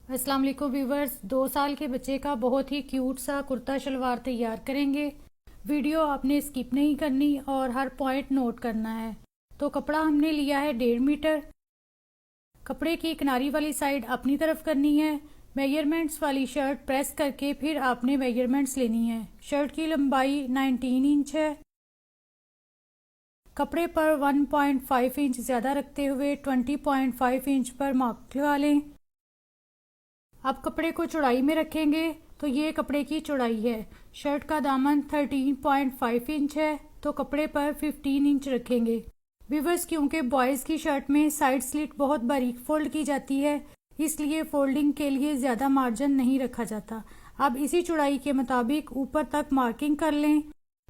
अस्सलाम वालेकुम व्यूवर्स। 2 साल के बच्चे का बहुत ही क्यूट सा कुर्ता शलवार तैयार करेंगे। वीडियो आपने स्किप नहीं करनी और हर पॉइंट नोट करना है। तो कपड़ा हमने लिया है 1.5 मीटर। कपड़े की किनारी वाली साइड अपनी तरफ करनी है। मेजरमेंट्स वाली शर्ट प्रेस करके फिर आपने मेजरमेंट्स लेनी है। शर्ट की लंबाई 19 इंच है। कपड़े पर 1.5 इंच ज़्यादा रखते हुए 20.5 इंच पर मार्क लगा लें। अब कपड़े को चौड़ाई में रखेंगे तो ये कपड़े की चौड़ाई है। शर्ट का दामन 13.5 इंच है तो कपड़े पर 15 इंच रखेंगे। व्यूवर्स, क्योंकि बॉयज़ की शर्ट में साइड स्लिट बहुत बारीक फोल्ड की जाती है, इसलिए फोल्डिंग के लिए ज़्यादा मार्जिन नहीं रखा जाता। अब इसी चौड़ाई के मुताबिक ऊपर तक मार्किंग कर लें।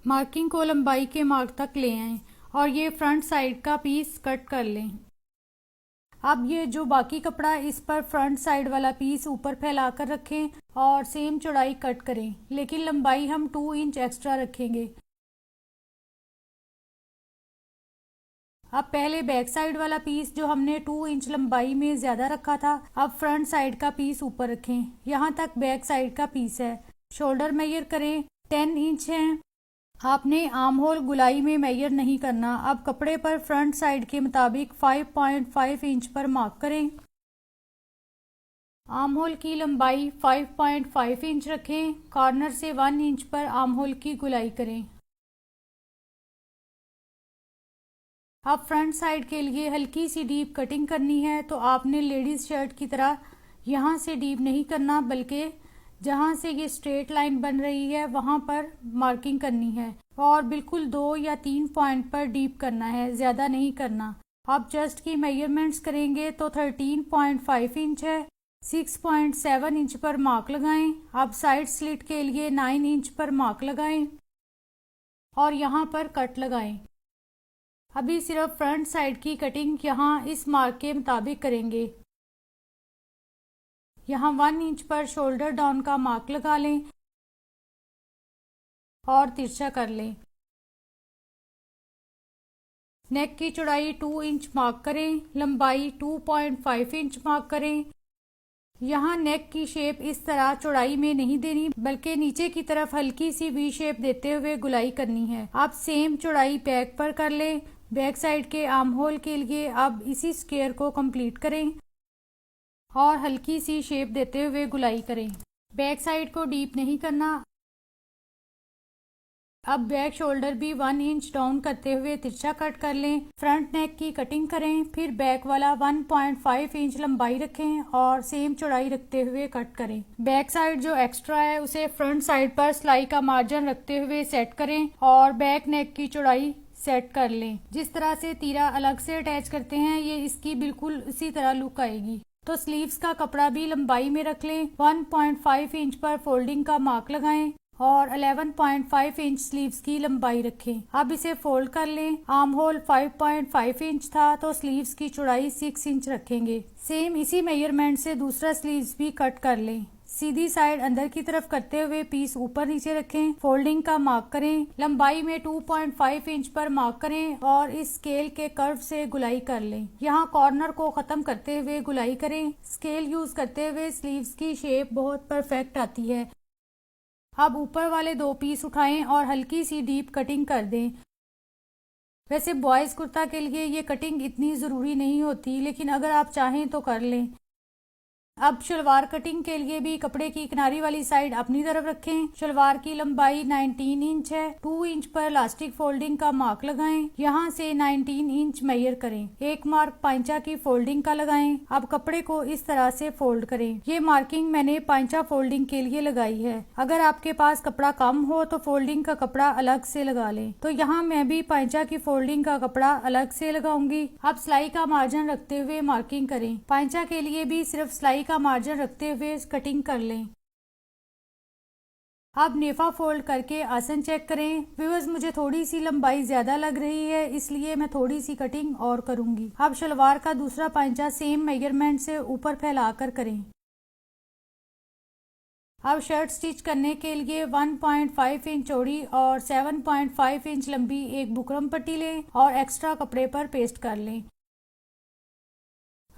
मार्किंग को लंबाई के मार्क तक ले आएं और ये फ्रंट साइड का पीस कट कर लें। अब ये जो बाकी कपड़ा, इस पर फ्रंट साइड वाला पीस ऊपर फैला कर रखें और सेम चौड़ाई कट करें, लेकिन लंबाई हम 2 इंच एक्स्ट्रा रखेंगे। अब पहले बैक साइड वाला पीस जो हमने 2 इंच लंबाई में ज़्यादा रखा था, अब फ्रंट साइड का पीस ऊपर रखें। यहाँ तक बैक साइड का पीस है। शोल्डर मेजर करें, 10 इंच है। आपने आर्म होल गुलाई में मेजर नहीं करना। अब कपड़े पर फ्रंट साइड के मुताबिक 5.5 इंच पर मार्क करें। आर्म होल की लंबाई 5.5 इंच रखें। कॉर्नर से 1 इंच पर आर्म होल की गुलाई करें। अब फ्रंट साइड के लिए हल्की सी डीप कटिंग करनी है, तो आपने लेडीज शर्ट की तरह यहाँ से डीप नहीं करना, बल्कि जहाँ से ये स्ट्रेट लाइन बन रही है वहाँ पर मार्किंग करनी है और बिल्कुल 2 या 3 पॉइंट पर डीप करना है, ज़्यादा नहीं करना। अब चेस्ट की मेजरमेंट्स करेंगे तो 13.5 इंच है। 6.7 इंच पर मार्क लगाएं। अब साइड स्लिट के लिए 9 इंच पर मार्क लगाएं और यहाँ पर कट लगाएं। अभी सिर्फ फ्रंट साइड की कटिंग यहाँ इस मार्क के मुताबिक करेंगे। यहाँ 1 इंच पर शोल्डर डाउन का मार्क लगा लें और तिरछा कर लें। नेक की चौड़ाई 2 इंच मार्क करें, लंबाई 2.5 इंच मार्क करें। यहाँ नेक की शेप इस तरह चौड़ाई में नहीं देनी, बल्कि नीचे की तरफ हल्की सी वी शेप देते हुए गुलाई करनी है। आप सेम चौड़ाई बैक पर कर लें। बैक साइड के आर्म होल के लिए अब इसी स्क्वायर को कंप्लीट करें और हल्की सी शेप देते हुए गुलाई करें। बैक साइड को डीप नहीं करना। अब बैक शोल्डर भी 1 इंच डाउन करते हुए तिरछा कट कर लें। फ्रंट नेक की कटिंग करें, फिर बैक वाला 1.5 इंच लंबाई रखें और सेम चौड़ाई रखते हुए कट करें। बैक साइड जो एक्स्ट्रा है उसे फ्रंट साइड पर सिलाई का मार्जिन रखते हुए सेट करें और बैक नेक की चौड़ाई सेट कर लें। जिस तरह से तीरा अलग से अटैच करते हैं, ये इसकी बिल्कुल इसी तरह लुक आएगी। तो स्लीव्स का कपड़ा भी लंबाई में रख लें। 1.5 इंच पर फोल्डिंग का मार्क लगाएं और 11.5 इंच स्लीव्स की लंबाई रखें। अब इसे फोल्ड कर लें। आर्म होल 5.5 इंच था तो स्लीव्स की चौड़ाई 6 इंच रखेंगे। सेम इसी मेजरमेंट से दूसरा स्लीव्स भी कट कर लें। सीधी साइड अंदर की तरफ करते हुए पीस ऊपर नीचे रखें। फोल्डिंग का मार्क करें। लंबाई में 2.5 इंच पर मार्क करें और इस स्केल के कर्व से गुलाई कर लें। यहाँ कॉर्नर को खत्म करते हुए गुलाई करें। स्केल यूज करते हुए स्लीव्स की शेप बहुत परफेक्ट आती है। अब ऊपर वाले 2 पीस उठाएं और हल्की सी डीप कटिंग कर दें। वैसे बॉयज कुर्ता के लिए ये कटिंग इतनी ज़रूरी नहीं होती, लेकिन अगर आप चाहें तो कर लें। अब शलवार कटिंग के लिए भी कपड़े की किनारी वाली साइड अपनी तरफ रखें। शलवार की लंबाई 19 इंच है। 2 इंच पर इलास्टिक फोल्डिंग का मार्क लगाएं। यहाँ से 19 इंच मेजर करें। एक मार्क पांचा की फोल्डिंग का लगाएं। अब कपड़े को इस तरह से फोल्ड करें। ये मार्किंग मैंने पांचा फोल्डिंग के लिए लगाई है। अगर आपके पास कपड़ा कम हो तो फोल्डिंग का कपड़ा अलग से लगा लें। तो यहाँ मैं भी पांचा की फोल्डिंग का कपड़ा अलग से लगाऊंगी। अब सिलाई का मार्जिन रखते हुए मार्किंग करें। पांचा के लिए भी सिर्फ सिलाई का मार्जिन रखते हुए कटिंग कर लें। अब नेफा फोल्ड करके आसन चेक करें। व्यूअर्स, मुझे थोड़ी सी लंबाई ज्यादा लग रही है, इसलिए मैं थोड़ी सी कटिंग और करूंगी। अब शलवार का दूसरा पांचा सेम मेजरमेंट से ऊपर फैलाकर करें। अब शर्ट स्टिच करने के लिए 1.5 इंच चौड़ी और 7.5 इंच लंबी एक बुकरम पट्टी लें और एक्स्ट्रा कपड़े पर पेस्ट कर लें।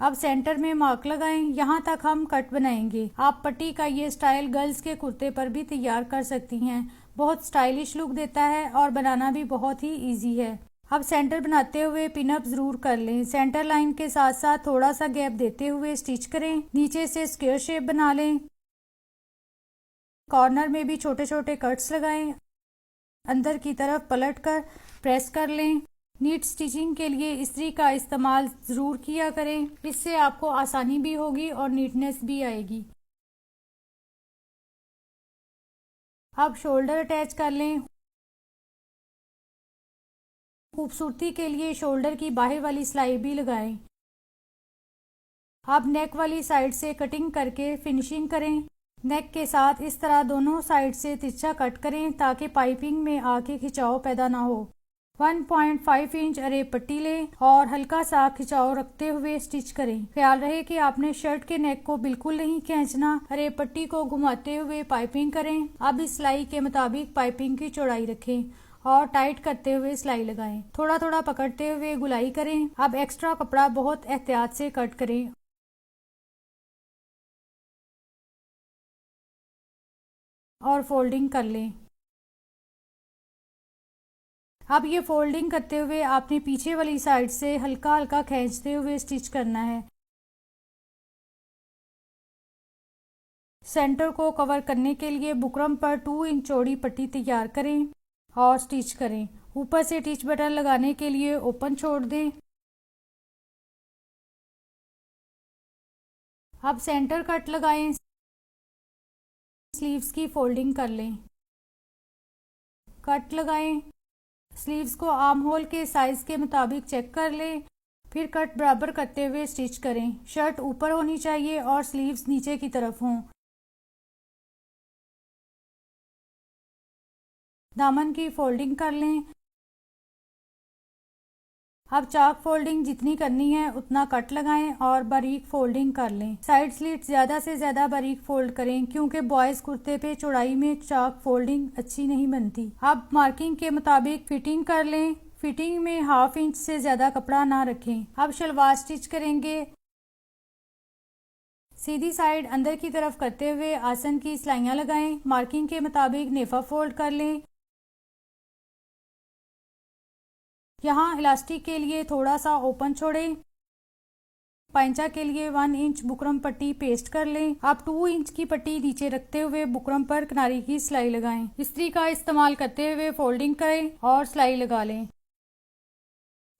अब सेंटर में मार्क लगाएं, यहाँ तक हम कट बनाएंगे। आप पट्टी का ये स्टाइल गर्ल्स के कुर्ते पर भी तैयार कर सकती हैं। बहुत स्टाइलिश लुक देता है और बनाना भी बहुत ही इजी है। अब सेंटर बनाते हुए पिनअप जरूर कर लें। सेंटर लाइन के साथ साथ थोड़ा सा गैप देते हुए स्टिच करें। नीचे से स्क्वायर शेप बना लें। कॉर्नर में भी छोटे छोटे कट्स लगाएं। अंदर की तरफ पलट कर प्रेस कर लें। नीट स्टिचिंग के लिए इस्त्री का इस्तेमाल ज़रूर किया करें, इससे आपको आसानी भी होगी और नीटनेस भी आएगी। अब शोल्डर अटैच कर लें। खूबसूरती के लिए शोल्डर की बाहर वाली सिलाई भी लगाएं। अब नेक वाली साइड से कटिंग करके फिनिशिंग करें। नेक के साथ इस तरह दोनों साइड से तिरछा कट करें ताकि पाइपिंग में आके खिंचाव पैदा ना हो। 1.5 इंच अरेब पट्टी लें और हल्का सा खिंचाव रखते हुए स्टिच करें। ख्याल रहे कि आपने शर्ट के नेक को बिल्कुल नहीं खींचना। अरेब पट्टी को घुमाते हुए पाइपिंग करें। अब इस सिलाई के मुताबिक पाइपिंग की चौड़ाई रखें और टाइट करते हुए सिलाई लगाएं। थोड़ा थोड़ा पकड़ते हुए गुलाई करें। अब एक्स्ट्रा कपड़ा बहुत एहतियात से कट करें और फोल्डिंग कर लें। अब ये फोल्डिंग करते हुए आपने पीछे वाली साइड से हल्का हल्का खींचते हुए स्टिच करना है। सेंटर को कवर करने के लिए बुकरम पर 2 इंच चौड़ी पट्टी तैयार करें और स्टिच करें। ऊपर से टिच बटन लगाने के लिए ओपन छोड़ दें। अब सेंटर कट लगाएं। स्लीव्स की फोल्डिंग कर लें। कट लगाएं। स्लीव्स को आर्म होल के साइज के मुताबिक चेक कर लें। फिर कट बराबर करते हुए स्टिच करें। शर्ट ऊपर होनी चाहिए और स्लीव्स नीचे की तरफ हों। दामन की फोल्डिंग कर लें। अब चाक फोल्डिंग जितनी करनी है उतना कट लगाएं और बारीक फोल्डिंग कर लें। साइड स्लिट ज्यादा से ज्यादा बारीक फोल्ड करें क्योंकि बॉयज कुर्ते पे चौड़ाई में चाक फोल्डिंग अच्छी नहीं बनती। अब मार्किंग के मुताबिक फिटिंग कर लें। फिटिंग में 1/2 इंच से ज्यादा कपड़ा ना रखें। अब शलवार स्टिच करेंगे। सीधी साइड अंदर की तरफ करते हुए आसन की सिलाइयां लगाएं। मार्किंग के मुताबिक नेफा फोल्ड कर लें। यहाँ इलास्टिक के लिए थोड़ा सा ओपन छोड़ें। पैंचा के लिए 1 इंच बुकरम पट्टी पेस्ट कर लें। अब 2 इंच की पट्टी नीचे रखते हुए बुकरम पर किनारी की सिलाई लगाएं। इस्त्री का इस्तेमाल करते हुए फोल्डिंग करें और सिलाई लगा लें।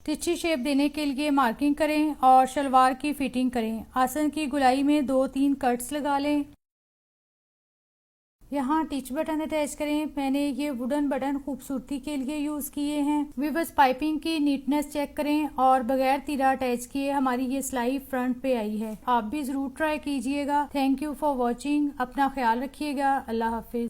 तिरछी शेप देने के लिए मार्किंग करें और शलवार की फिटिंग करें। आसन की गुलाई में 2-3 कट्स लगा लें। यहाँ टिच बटन अटैच करें। मैंने ये वुडन बटन खूबसूरती के लिए यूज किए हैं। वीवर्स पाइपिंग की नीटनेस चेक करें और बगैर तीरा अटैच किए हमारी ये सिलाई फ्रंट पे आई है। आप भी जरूर ट्राई कीजिएगा। Thank you for watching. अपना ख्याल रखिएगा। अल्लाह हाफिज।